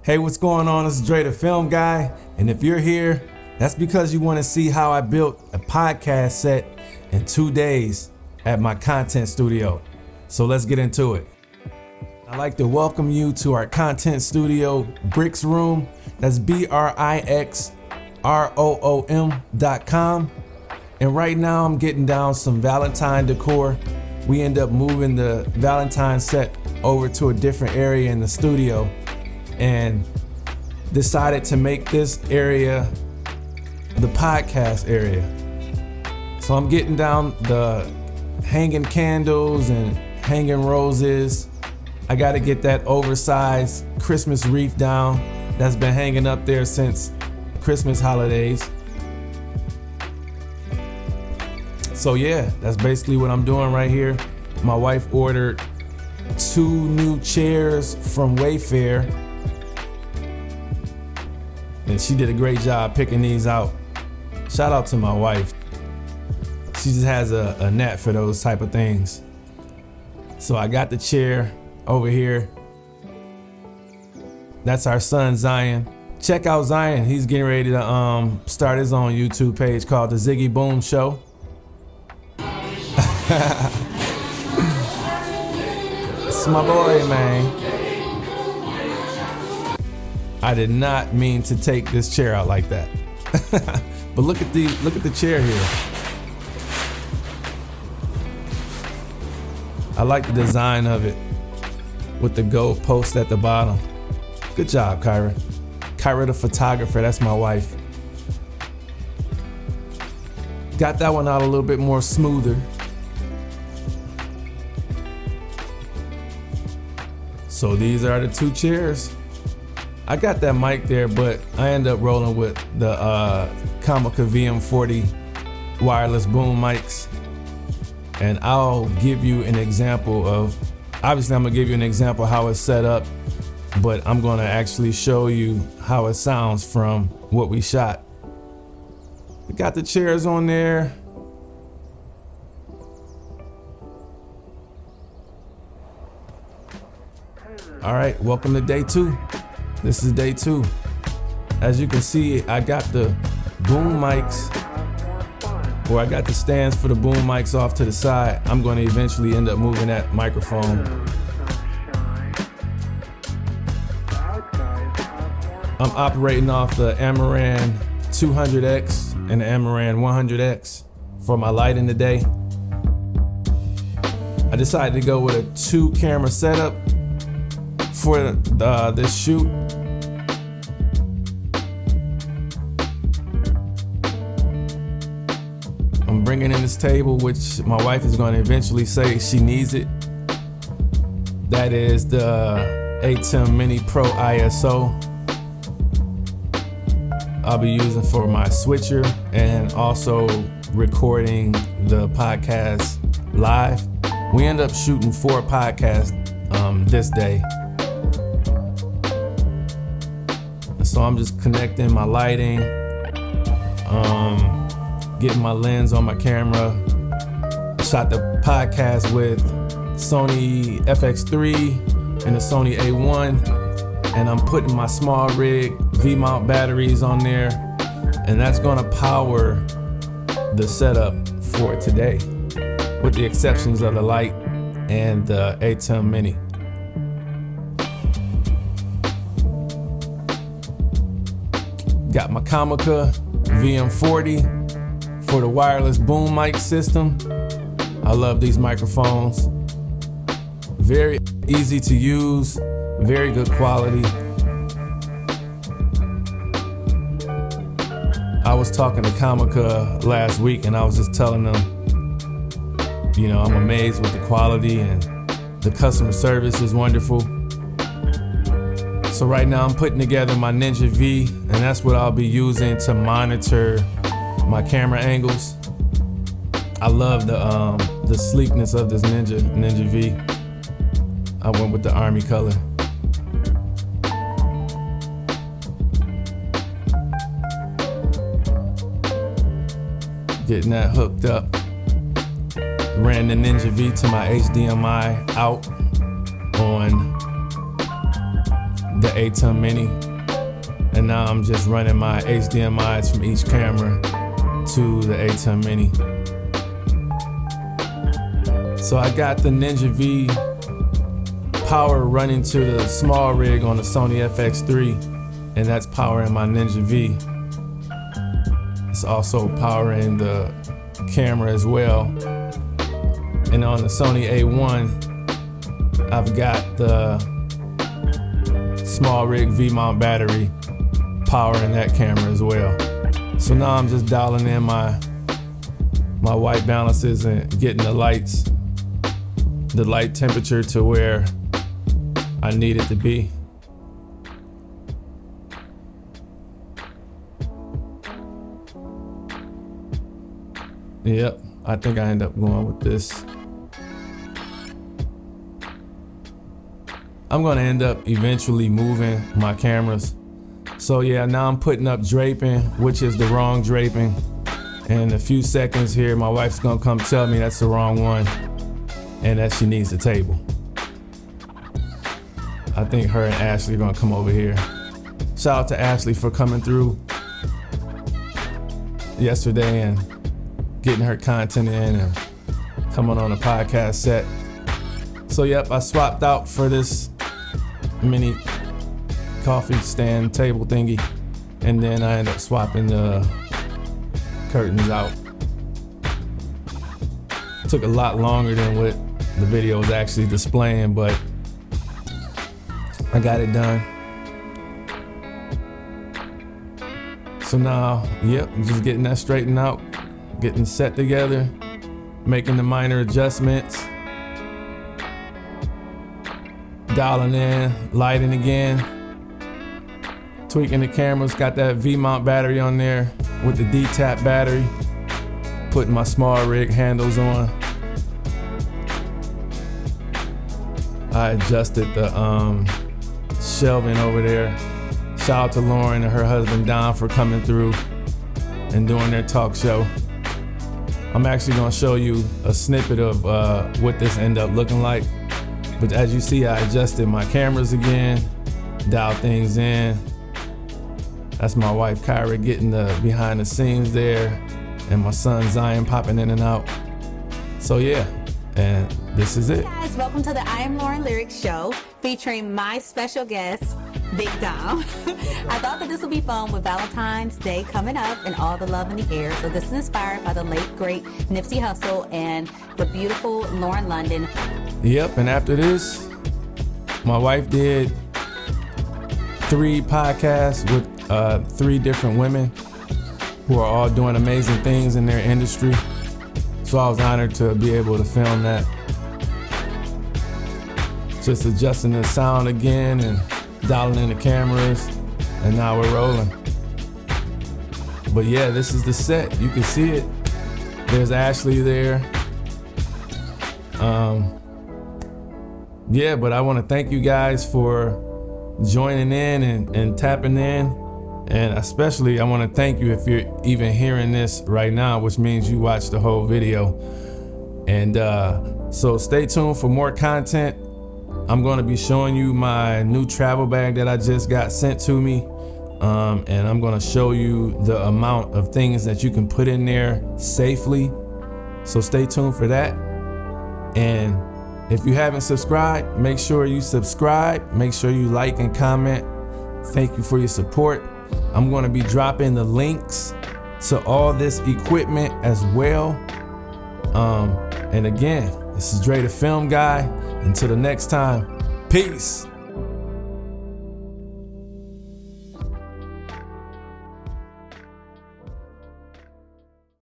Hey, what's going on? This is Dre the Film Guy, and if you're here, that's because you want to see how I built a podcast set in 2 days at my content studio. So let's get into it. I'd like to welcome you to our content studio, Bricks Room. That's BRIXROOM.com. And right now I'm getting down some Valentine decor. We end up moving the Valentine set over to a different area in the studio and decided to make this area the podcast area. So I'm getting down the hanging candles and hanging roses. I got to get that oversized Christmas wreath down that's been hanging up there since Christmas holidays. So yeah, that's basically what I'm doing right here. My wife ordered 2 new chairs from Wayfair, and she did a great job picking these out. Shout out to my wife. She just has a knack for those type of things. So I got the chair over here. That's our son Zion. Check out Zion. He's getting ready to start his own YouTube page called The Ziggy Boom Show. It's my boy, man. I did not mean to take this chair out like that. But look at the chair here. I like the design of it with the gold post at the bottom. Good job, Kyra. Kyra the photographer, that's my wife. Got that one out a little bit more smoother. So these are the 2 chairs. I got that mic there, but I end up rolling with the Comica VM40 wireless boom mics. And I'll give you an example of, obviously I'm gonna give you an example of how it's set up, but I'm gonna actually show you how it sounds from what we shot. We got the chairs on there. All right, welcome to day 2. This is day 2. As you can see, I got the boom mics, or I got the stands for the boom mics off to the side. I'm going to eventually end up moving that microphone. I'm operating off the Amaran 200X and the Amaran 100X for my lighting today. I decided to go with a 2 camera setup for this shoot. I'm bringing in this table, which my wife is going to eventually say she needs it. That is the ATEM Mini Pro ISO. I'll be using for my switcher and also recording the podcast live. We end up shooting 4 podcasts this day. So I'm just connecting my lighting, getting my lens on my camera. I shot the podcast with Sony FX3 and the Sony A1, and I'm putting my small rig V-mount batteries on there, and that's gonna power the setup for today, with the exceptions of the light and the ATEM Mini. Got my Comica VM40 for the wireless boom mic system. I love these microphones. Very easy to use, very good quality. I was talking to Comica last week and I was just telling them, you know, I'm amazed with the quality and the customer service is wonderful. So right now I'm putting together my Ninja V, and that's what I'll be using to monitor my camera angles. I love the sleekness of this Ninja V. I went with the army color. Getting that hooked up. Ran the Ninja V to my HDMI out on the A10 Mini, and now I'm just running my HDMIs from each camera to the A10 Mini. So I got the Ninja V power running to the small rig on the Sony FX3, and that's powering my Ninja V. It's also powering the camera as well. And on the Sony A1, I've got the small rig V-mount battery powering that camera as well. So now I'm just dialing in my white balances and getting the light temperature to where I need it to be. Yep, I think I end up going with this. I'm gonna end up eventually moving my cameras. So yeah, now I'm putting up draping, which is the wrong draping. In a few seconds here, my wife's gonna come tell me that's the wrong one and that she needs the table. I think her and Ashley are gonna come over here. Shout out to Ashley for coming through yesterday and getting her content in and coming on the podcast set. So yep, I swapped out for this mini coffee stand table thingy, and then I ended up swapping the curtains out. Took a lot longer than what the video was actually displaying, but I got it done. So now, yep, I'm just getting that straightened out, getting set together, making the minor adjustments, dialing in, lighting again, tweaking the cameras, got that V-mount battery on there with the D-tap battery, putting my small rig handles on. I adjusted the shelving over there. Shout out to Lauren and her husband Don for coming through and doing their talk show. I'm actually gonna show you a snippet of what this ended up looking like. But as you see, I adjusted my cameras again, dialed things in. That's my wife Kyra getting the behind the scenes there, and my son Zion popping in and out. So yeah, and this is it. Hey guys, welcome to the I Am Lauren Lyrics show featuring my special guest, Big Dom. I thought that this would be fun with Valentine's Day coming up and all the love in the air. So this is inspired by the late, great Nipsey Hussle and the beautiful Lauren London. Yep, and after this, my wife did 3 podcasts with 3 different women who are all doing amazing things in their industry. So I was honored to be able to film that. Just adjusting the sound again and dialing in the cameras, and now we're rolling. But yeah, this is the set. You can see it. There's Ashley there. Yeah, but I want to thank you guys for joining in and tapping in. And especially I want to thank you if you're even hearing this right now, which means you watched the whole video. And so stay tuned for more content. I'm going to be showing you my new travel bag that I just got sent to me. And I'm going to show you the amount of things that you can put in there safely. So stay tuned for that. And if you haven't subscribed, make sure you subscribe. Make sure you like and comment. Thank you for your support. I'm going to be dropping the links to all this equipment as well. And again, this is Dre the Film Guy. Until the next time, peace.